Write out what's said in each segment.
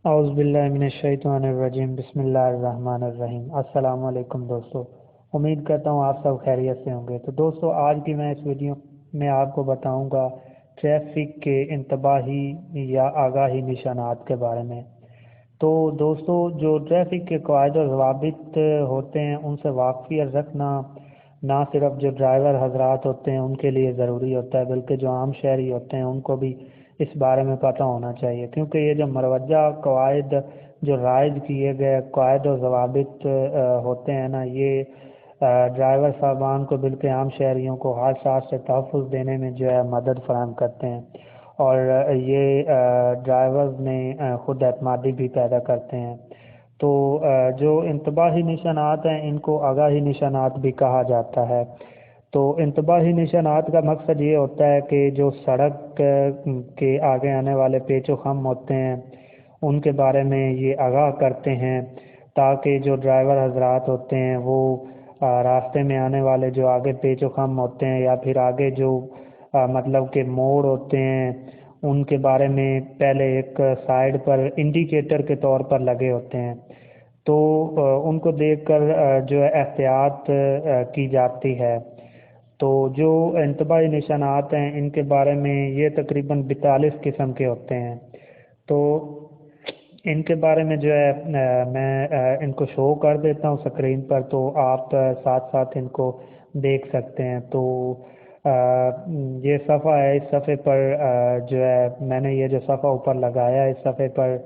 اعوذ باللہ من الشیطان الرجیم، بسم اللہ الرحمن الرحیم۔ السلام علیکم دوستو، امید کرتا ہوں آپ سب خیریت سے ہوں گے۔ تو دوستو، آج کی میں اس ویڈیو میں آپ کو بتاؤں گا ٹریفک کے انتباہی یا آگاہی نشانات کے بارے میں۔ تو دوستو، جو ٹریفک کے قواعد و ضوابط ہوتے ہیں ان سے واقفیت رکھنا نہ صرف جو ڈرائیور حضرات ہوتے ہیں ان کے لیے ضروری ہوتا ہے، بلکہ جو عام شہری ہوتے ہیں ان کو بھی اس بارے میں پتہ ہونا چاہیے، کیونکہ یہ جو مروجہ قواعد جو رائج کیے گئے قواعد و ضوابط ہوتے ہیں نا، یہ ڈرائیور صاحبان کو بلکہ عام شہریوں کو حادثات سے تحفظ دینے میں جو ہے مدد فراہم کرتے ہیں، اور یہ ڈرائیورز میں خود اعتمادی بھی پیدا کرتے ہیں۔ تو جو انتباہی نشانات ہیں ان کو آگاہی نشانات بھی کہا جاتا ہے۔ تو انتباہی نشانات کا مقصد یہ ہوتا ہے کہ جو سڑک کے آگے آنے والے پیچ و خم ہوتے ہیں ان کے بارے میں یہ آگاہ کرتے ہیں، تاکہ جو ڈرائیور حضرات ہوتے ہیں وہ راستے میں آنے والے جو آگے پیچ و خم ہوتے ہیں یا پھر آگے جو مطلب کہ موڑ ہوتے ہیں ان کے بارے میں پہلے ایک سائیڈ پر انڈیکیٹر کے طور پر لگے ہوتے ہیں، تو ان کو دیکھ کر جو ہے احتیاط کی جاتی ہے۔ تو جو انتباہی نشانات ہیں ان کے بارے میں یہ تقریباً 42 قسم کے ہوتے ہیں۔ تو ان کے بارے میں جو ہے میں ان کو شو کر دیتا ہوں اسکرین پر، تو آپ ساتھ ساتھ ان کو دیکھ سکتے ہیں۔ تو یہ صفحہ ہے، اس صفحے پر جو ہے میں نے یہ جو صفحہ اوپر لگایا ہے اس صفحے پر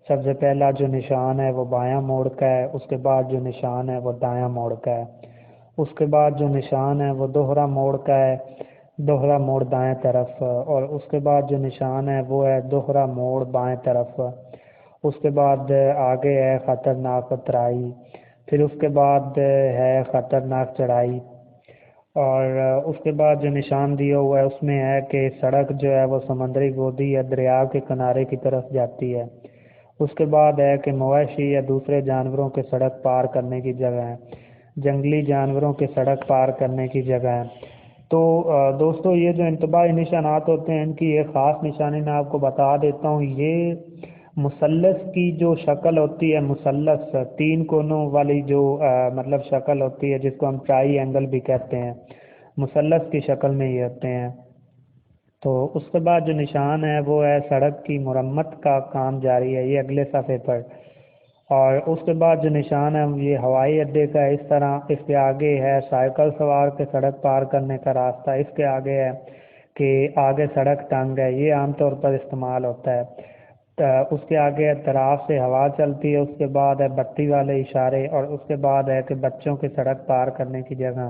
سب سے پہلا جو نشان ہے وہ بایاں موڑ کا ہے، اس کے بعد جو نشان ہے وہ دایاں موڑ کا ہے، اس کے بعد جو نشان ہے وہ دوہرا موڑ کا ہے، دوہرا موڑ دائیں طرف، اور اس کے بعد جو نشان ہے وہ ہے دوہرا موڑ بائیں طرف، اس کے بعد آگے ہے خطرناک اترائی، پھر اس کے بعد ہے خطرناک چڑھائی، اور اس کے بعد جو نشان دیا ہوا ہے اس میں ہے کہ سڑک جو ہے وہ سمندری گودی یا دریا کے کنارے کی طرف جاتی ہے، اس کے بعد ہے کہ مویشی یا دوسرے جانوروں کے سڑک پار کرنے کی جگہ ہے، جنگلی جانوروں کے سڑک پار کرنے کی جگہ ہے۔ تو دوستو، یہ جو انتباہی نشانات ہوتے ہیں ان کی ایک خاص نشانی میں آپ کو بتا دیتا ہوں۔ یہ مثلث کی جو شکل ہوتی ہے، مثلث تین کونوں والی جو مطلب شکل ہوتی ہے جس کو ہم ٹرائی اینگل بھی کہتے ہیں، مثلث کی شکل میں یہ ہوتے ہیں۔ تو اس کے بعد جو نشان ہے وہ ہے سڑک کی مرمت کا کام جاری ہے، یہ اگلے صفحے پر، اور اس کے بعد جو نشان ہے یہ ہوائی اڈے کا ہے، اس طرح اس کے آگے ہے سائیکل سوار کے سڑک پار کرنے کا راستہ، اس کے آگے ہے کہ آگے سڑک تنگ ہے، یہ عام طور پر استعمال ہوتا ہے۔ اس کے آگے ہے طراز سے ہوا چلتی ہے، اس کے بعد ہے بتی والے اشارے، اور اس کے بعد ہے کہ بچوں کے سڑک پار کرنے کی جگہ،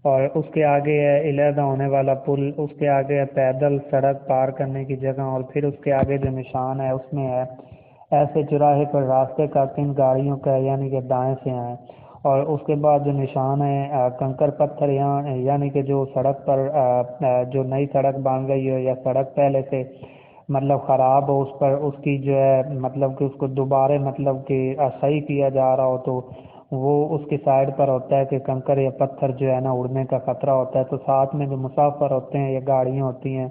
اور اس کے آگے ہے علیحدہ ہونے والا پل، اس کے آگے ہے پیدل سڑک پار کرنے کی جگہ، اور پھر اس کے آگے جو نشان ہے اس میں ہے ایسے چوراہے پر راستے کا کن گاڑیوں کا ہے، یعنی کہ دائیں سے آئیں، اور اس کے بعد جو نشان ہے کنکر پتھر یعنی کہ جو سڑک پر جو نئی سڑک بن گئی ہو یا سڑک پہلے سے مطلب خراب ہو، اس پر اس کی جو ہے مطلب کہ اس کو دوبارہ مطلب کہ صحیح کیا جا رہا ہو، تو وہ اس کی سائڈ پر ہوتا ہے کہ کنکر یا پتھر جو ہے نا اڑنے کا خطرہ ہوتا ہے، تو ساتھ میں جو مسافر ہوتے ہیں یا گاڑیاں ہوتی ہیں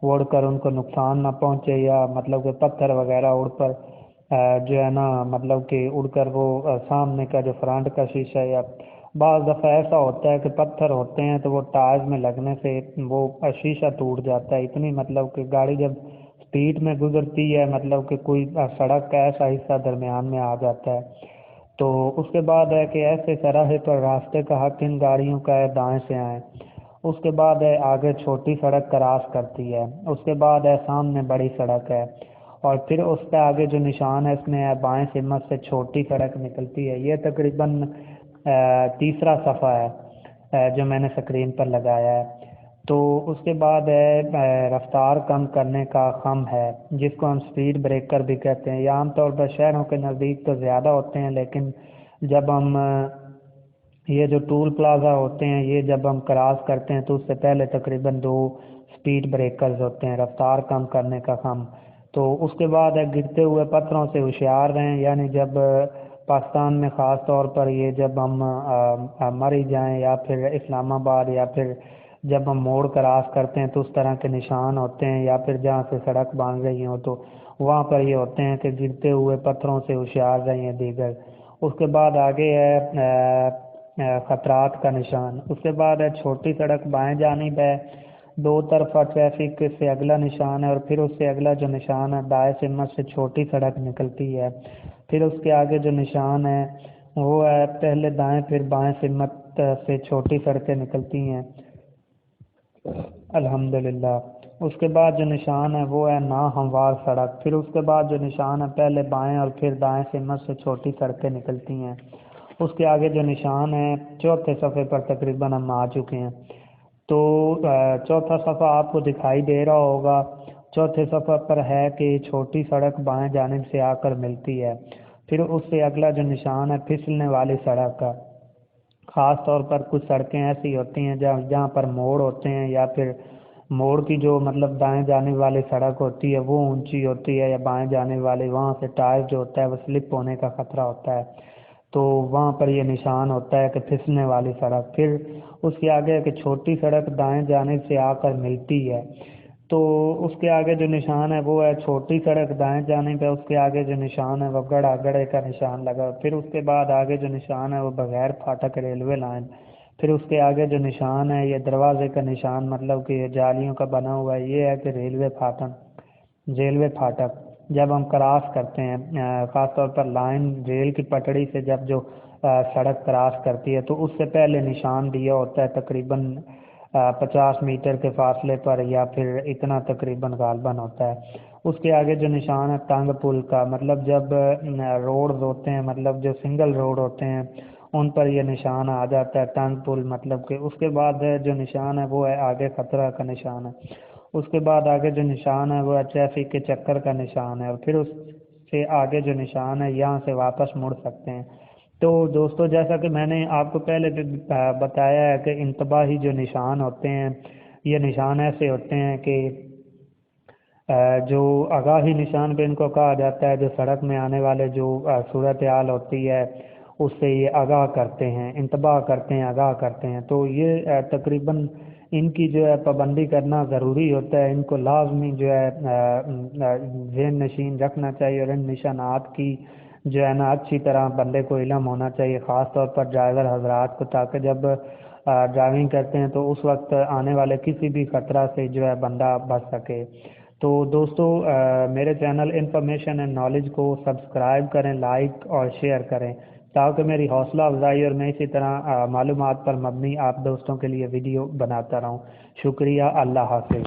وہ اڑ کر ان کو نقصان نہ پہنچے، یا مطلب کہ پتھر وغیرہ اڑ پر جو ہے نا مطلب کہ اڑ کر وہ سامنے کا جو فرنٹ کا شیشہ، یا بعض دفعہ ایسا ہوتا ہے کہ پتھر ہوتے ہیں تو وہ ٹائر میں لگنے سے وہ شیشہ ٹوٹ جاتا ہے، اتنی مطلب کہ گاڑی جب سپیڈ میں گزرتی ہے مطلب کہ کوئی سڑک کا ایسا حصہ درمیان میں آ جاتا ہے۔ تو اس کے بعد ہے کہ ایسے چوراہے پر راستے کا حق ان گاڑیوں کا ہے دائیں سے آئیں، اس کے بعد ہے آگے چھوٹی سڑک کراس کرتی ہے، اس کے بعد ہے سامنے بڑی سڑک ہے، اور پھر اس کے آگے جو نشان ہے اس میں ہے بائیں سمت سے چھوٹی سڑک نکلتی ہے۔ یہ تقریباً تیسرا صفحہ ہے جو میں نے اسکرین پر لگایا ہے۔ تو اس کے بعد ہے رفتار کم کرنے کا خم ہے، جس کو ہم سپیڈ بریکر بھی کہتے ہیں۔ یہ عام طور پر شہروں کے نزدیک تو زیادہ ہوتے ہیں، لیکن جب ہم یہ جو ٹول پلازا ہوتے ہیں یہ جب ہم کراس کرتے ہیں تو اس سے پہلے تقریباً 2 سپیڈ بریکرز ہوتے ہیں، رفتار کم کرنے کا خم۔ تو اس کے بعد ہے گرتے ہوئے پتھروں سے ہوشیار رہیں، یعنی جب پاکستان میں خاص طور پر یہ جب ہم مری جائیں یا پھر اسلام آباد یا پھر جب ہم موڑ کراس کرتے ہیں تو اس طرح کے نشان ہوتے ہیں، یا پھر جہاں سے سڑک بن رہی ہوں تو وہاں پر یہ ہوتے ہیں کہ گرتے ہوئے پتھروں سے ہوشیار رہے ہیں دیگر۔ اس کے بعد آگے ہے خطرات کا نشان۔ اس کے بعد ہے چھوٹی سڑک بائیں جانب ہے، دو طرفہ ٹریفک سے اگلا نشان ہے، اور پھر اس سے اگلا جو نشان ہے دائیں سمت سے چھوٹی سڑک نکلتی ہے۔ پھر اس کے آگے جو نشان ہے وہ ہے پہلے دائیں پھر بائیں سمت سے چھوٹی سڑکیں نکلتی ہیں، الحمدللہ۔ اس کے بعد جو نشان ہے وہ ہے ناہموار سڑک۔ پھر اس کے بعد جو نشان ہے پہلے بائیں اور پھر دائیں سمت سے چھوٹی سڑکیں نکلتی ہیں۔ اس کے آگے جو نشان ہے چوتھے صفحے پر تقریباً ہم آ چکے ہیں، تو چوتھا صفحہ آپ کو دکھائی دے رہا ہوگا۔ چوتھے صفحہ پر ہے کہ چھوٹی سڑک بائیں جانب سے آ کر ملتی ہے۔ پھر اس سے اگلا جو نشان ہے پھسلنے والی سڑک کا۔ خاص طور پر کچھ سڑکیں ایسی ہوتی ہیں جہاں پر موڑ ہوتے ہیں، یا پھر موڑ کی جو مطلب دائیں جانب والی سڑک ہوتی ہے وہ اونچی ہوتی ہے، یا بائیں جانب والی وہاں سے ٹائر جو ہوتا ہے وہ سلپ ہونے کا خطرہ ہوتا ہے، تو وہاں پر یہ نشان ہوتا ہے کہ پھسلنے والی سڑک۔ پھر اس کے آگے کہ چھوٹی سڑک دائیں جانب سے آ کر ملتی ہے، تو اس کے آگے جو نشان ہے وہ ہے چھوٹی سڑک دائیں جانب ہے، اس کے آگے جو نشان ہے وہ گڑھے کا نشان لگا۔ پھر اس کے بعد آگے جو نشان ہے وہ بغیر پھاٹک ریلوے لائن۔ پھر اس کے آگے جو نشان ہے یہ دروازے کا نشان، مطلب کہ یہ جالیوں کا بنا ہوا ہے، یہ ہے کہ ریلوے پھاٹک جب ہم کراس کرتے ہیں، خاص طور پر لائن ریل کی پٹڑی سے جب جو سڑک کراس کرتی ہے تو اس سے پہلے نشان دیا ہوتا ہے تقریباً 50 میٹر کے فاصلے پر، یا پھر اتنا تقریباً غالباً ہوتا ہے۔ اس کے آگے جو نشان ہے ٹنگ پل کا، مطلب جب روڈز ہوتے ہیں، مطلب جو سنگل روڈ ہوتے ہیں ان پر یہ نشان آ جاتا ہے ٹنگ پل، مطلب کہ اس کے بعد جو نشان ہے وہ ہے آگے خطرہ کا نشان ہے۔ اس کے بعد آگے جو نشان ہے وہ ہے ٹریفک کے چکر کا نشان ہے، اور پھر اس سے آگے جو نشان ہے یہاں سے واپس مڑ سکتے ہیں۔ تو دوستو جیسا کہ میں نے آپ کو پہلے بھی بتایا ہے کہ انتباہی جو نشان ہوتے ہیں یہ نشان ایسے ہوتے ہیں کہ جو آگاہی نشان بھی ان کو کہا جاتا ہے، جو سڑک میں آنے والے جو صورتحال ہوتی ہے اس سے یہ آگاہ کرتے ہیں، انتباہ کرتے ہیں، آگاہ کرتے ہیں۔ تو یہ تقریباً ان کی جو ہے پابندی کرنا ضروری ہوتا ہے، ان کو لازمی جو ہے ذہن نشین رکھنا چاہیے، اور ان نشانات کی جو ہے نا اچھی طرح بندے کو علم ہونا چاہیے، خاص طور پر ڈرائیور حضرات کو، تاکہ جب ڈرائیونگ کرتے ہیں تو اس وقت آنے والے کسی بھی خطرہ سے جو ہے بندہ بچ سکے۔ تو دوستو میرے چینل انفارمیشن اینڈ نالج کو سبسکرائب کریں، لائک اور شیئر کریں، تاکہ میری حوصلہ افزائی اور میں اسی طرح معلومات پر مبنی آپ دوستوں کے لیے ویڈیو بناتا رہوں۔ شکریہ، اللہ حافظ۔